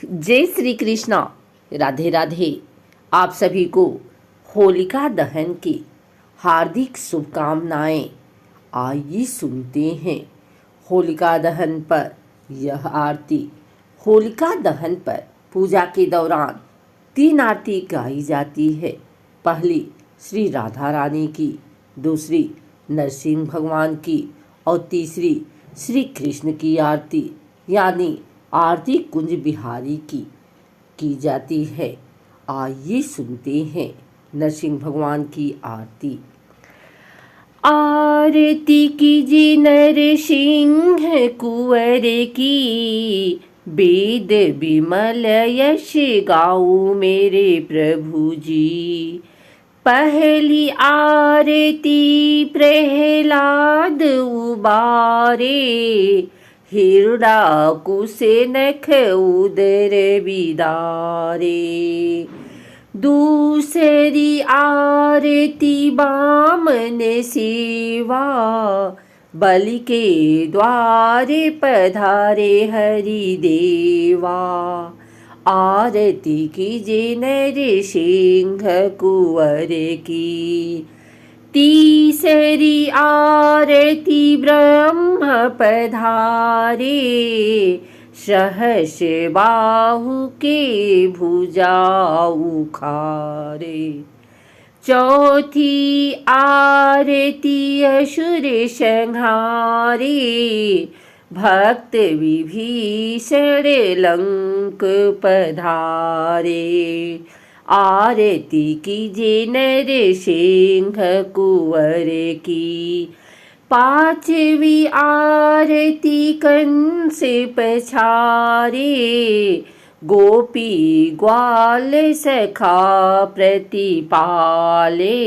जय श्री कृष्णा, राधे राधे। आप सभी को होलिका दहन की हार्दिक शुभकामनाएं। आइए सुनते हैं होलिका दहन पर यह आरती। होलिका दहन पर पूजा के दौरान 3 आरती गाई जाती है। पहली श्री राधा रानी की, दूसरी नरसिंह भगवान की और तीसरी श्री कृष्ण की आरती यानी आरती कुंज बिहारी की जाती है। आइए सुनते हैं नरसिंह भगवान की आरती। आरती कीजिए नरसिंह कुंवर की, वेद विमल यश गाऊं मेरे प्रभु जी। पहली आरती प्रहलाद उबारे, हिरणाकुसे नख उदर बिदारे। दूसरी आरती बामन सेवा, बलि के द्वारे पधारे हरि देवा। आरती कीजिए नरसिंह कुंवर की। तीसरी आरती ब्रह्म पधारे, सहस बाहु के भुजा उखारे। चौथी आरती असुर संहारे, भक्त विभीषण लंक पधारे। आरती कीजिए नरसिंह कुंवर की। पांचवी आरती कंस पछारे, गोपी ग्वाल सखा प्रतिपाले।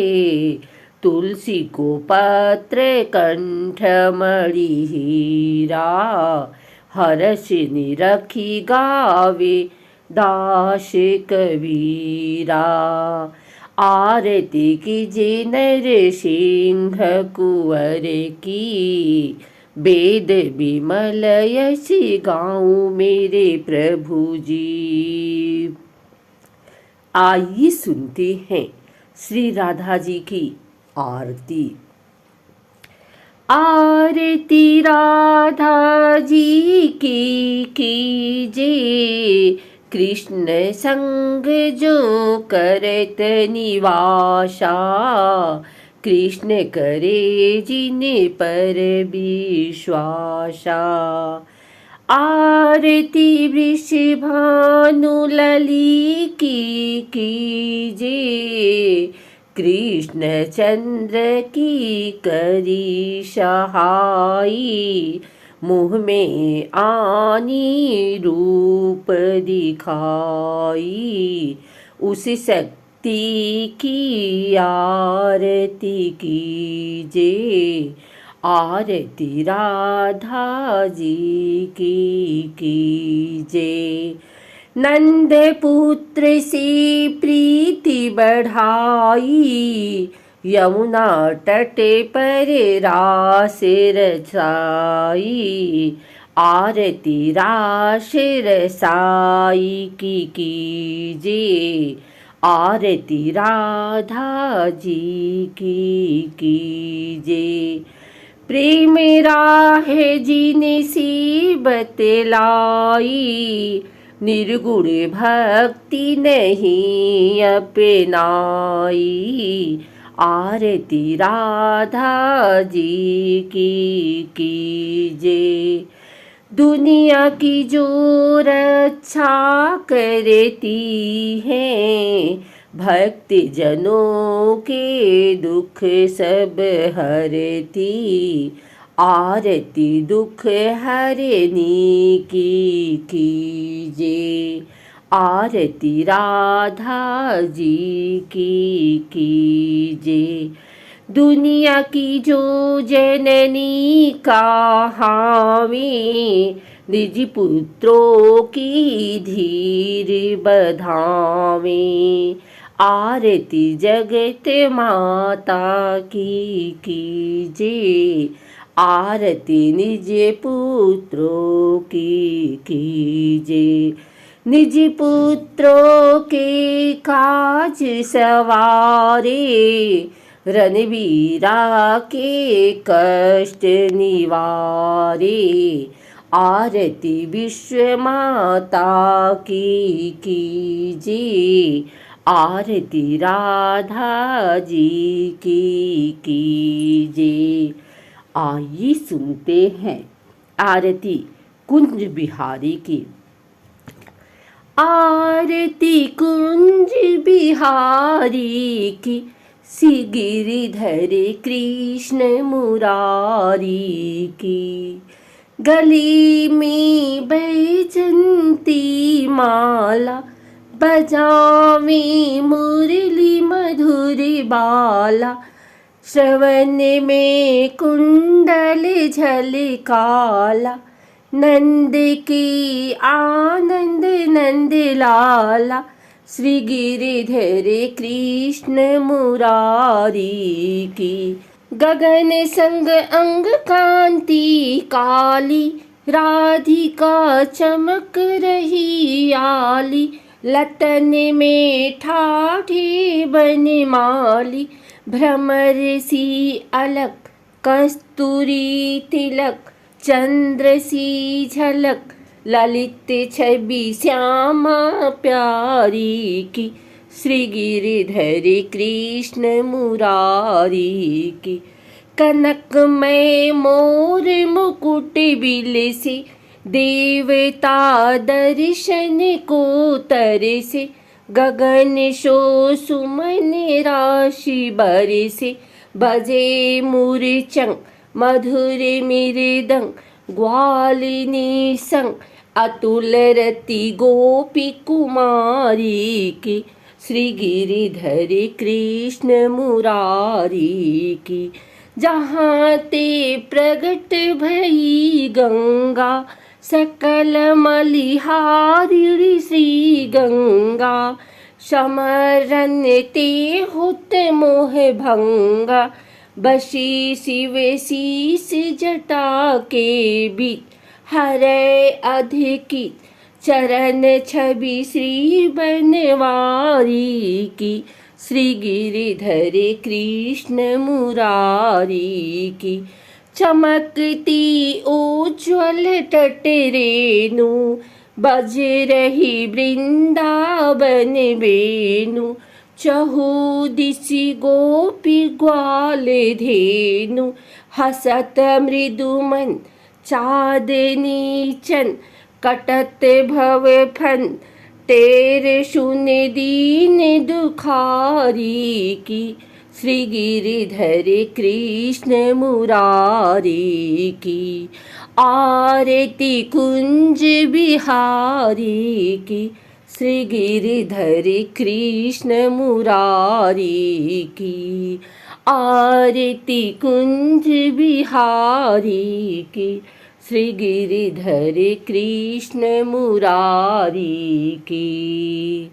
तुलसी को पत्र कंठ मणि हीरा, हर्ष निरखी गावे दास कबीरा। आरती कीजिए नरसिंह कुंवर की, वेद विमल यश गाऊं मेरे प्रभु जी। आइए सुनते हैं श्री राधा जी की आरती। आरती राधा जी की कीजिए, कृष्ण संग जो करत निवासा। कृष्ण करे जिन पर विश्वासा। आरती वृषभानु लली की कीजिए, कृष्ण चंद्र की करी सहाई। मुँह में आनी रूप दिखाई, उस शक्ति की आरती कीजिए। आरती राधा जी की कीजिए। नंद पुत्र से प्रीति बढ़ाई, यमुना तट पर रास रचाई। आरती रास रसाई की कीजिए। आरती राधा जी की कीजिए। प्रेम राह जिने सी बतलाई, निर्गुण भक्ति नहीं अपनाई। आरती राधा जी की कीजिए। दुनिया की जो रक्षा करती है, भक्त जनों के दुख सब हरती। आरती दुख हरनी की कीजिए। आरती राधा जी की कीजिए। दुनिया की जो जननी कहावे, निज पुत्रों की धीर बधावे। आरती जगत माता की कीजिए। आरती निज पुत्रों की कीजिए। निज पुत्रों के काज सवारे, रणवीरा के कष्ट निवारे। आरती विश्व माता की कीजिए, आरती राधा जी की कीजिए। आइए सुनते हैं आरती कुंज बिहारी की। आरती कुंज बिहारी की, श्री गिरिधर कृष्ण मुरारी की। गली में बैजंती माला, बजावे मुरली मधुर बाला। श्रवण में कुंडल झलकाला, नंद की आनंद नंद लाला। श्री गिरिधर कृष्ण मुरारी की। गगन संग अंग कांति काली, राधिका चमक रही आली। लतन में ठाठी बनमाली, भ्रमर सी अलक कस्तूरी तिलक। चंद्र सी झलक ललित छवि श्यामा प्यारी की। श्री गिरिधर कृष्ण मुरारी की। कनकमय मोर मुकुट बिलसे, देवता दर्शन को तरसे। गगन शो सुमन राशि बरसे, बजे मूर्छंग मधुर मृदंग। ग्वालिनी संग अतुल रति गोपी कुमारी की। श्री गिरिधर कृष्ण मुरारी की। जहाँ ते प्रगट भई गंगा, सकल मलिहारी श्री गंगा। समरन ते होत मोह भंगा, बसी शिव शीस जटा के बीच। हरे अधिकित चरण छवि श्री बनवारी की। श्री गिरिधर कृष्ण मुरारी की। चमकती उज्ज्वल तट रेणु, बज रही वृंदावन वेणु। चहु दिशि गोपी ग्वाल धेनु, हसत मृदुमन चाँदनी चन। कटत भव फन तेरे सुन दीन दुखारी की। श्री गिरिधर कृष्ण मुरारी की। आरती कुंज बिहारी की। श्री गिरिधर कृष्ण मुरारी की। आरती कुंज बिहारी की। श्री गिरिधर कृष्ण मुरारी की।